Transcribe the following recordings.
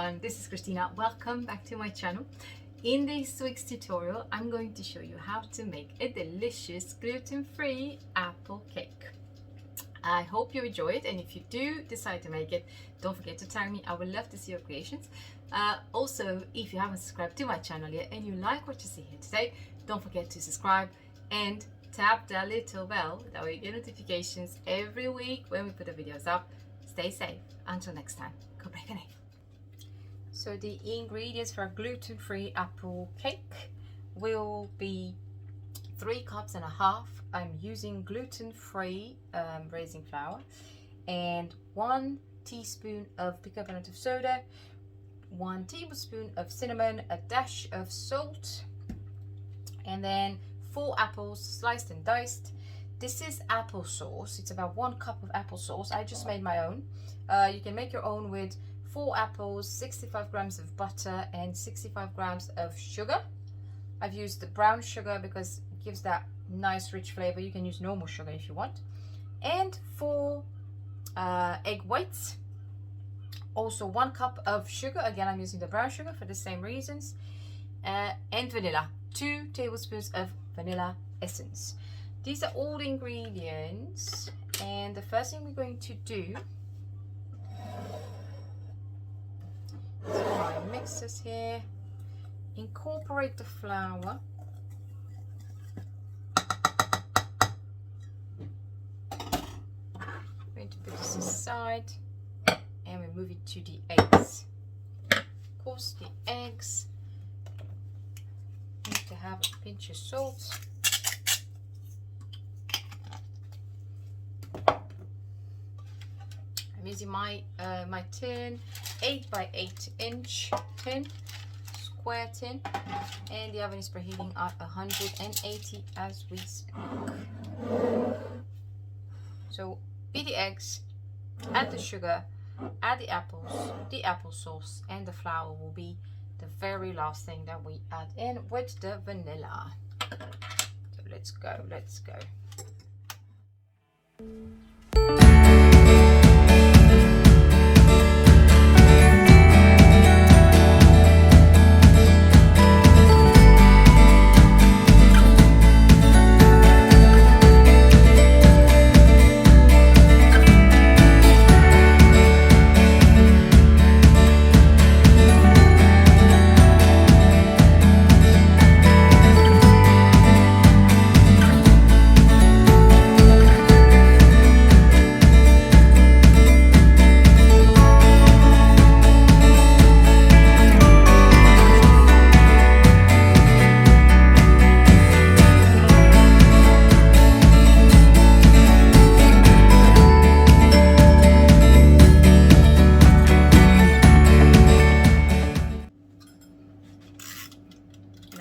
everyone, this is Christina. Welcome back to my channel. In this week's tutorial, I'm going to show you how to make a delicious gluten-free apple cake. I hope you enjoy it, and if you do decide to make it, don't forget to tag me. I would love to see your creations. Also, if you haven't subscribed to my channel yet and you like what you see here today, don't forget to subscribe and tap that little bell. That way you get notifications every week when we put the videos up. Stay safe. Until next time, go break an egg. So the ingredients for a gluten-free apple cake will be 3 cups and a half. I'm using gluten-free raisin flour, and 1 teaspoon of bicarbonate of soda, 1 tablespoon of cinnamon, a dash of salt, and then 4 apples sliced and diced. This is applesauce. It's about 1 cup of applesauce. I just made my own. You can make your own with 4 apples, 65 grams of butter, and 65 grams of sugar. I've used the brown sugar because it gives that nice rich flavor. You can use normal sugar if you want. And 4 egg whites. Also 1 cup of sugar. Again, I'm using the brown sugar for the same reasons. And vanilla. 2 tablespoons of vanilla essence. These are all the ingredients, and the first thing we're going to do is my mixers here, incorporate the flour, I'm going to put this aside, and we move it to the eggs. Of course, the eggs need to have a pinch of salt. I'm using my my tin, 8 by 8 inch tin, square tin, and the oven is preheating at 180 as we speak. So beat the eggs, add the sugar, add the apples, the applesauce, and the flour will be the very last thing that we add in with the vanilla. So let's go, let's go.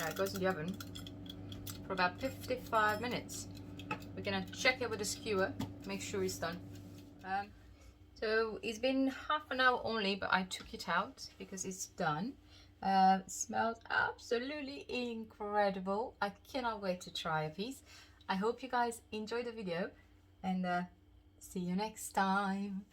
It goes in the oven for about 55 minutes. We're gonna check it with a skewer, make sure it's done. So it's been half an hour only, but I took it out because it's done. It smells absolutely incredible. I cannot wait to try a piece. I hope you guys enjoyed the video, and see you next time.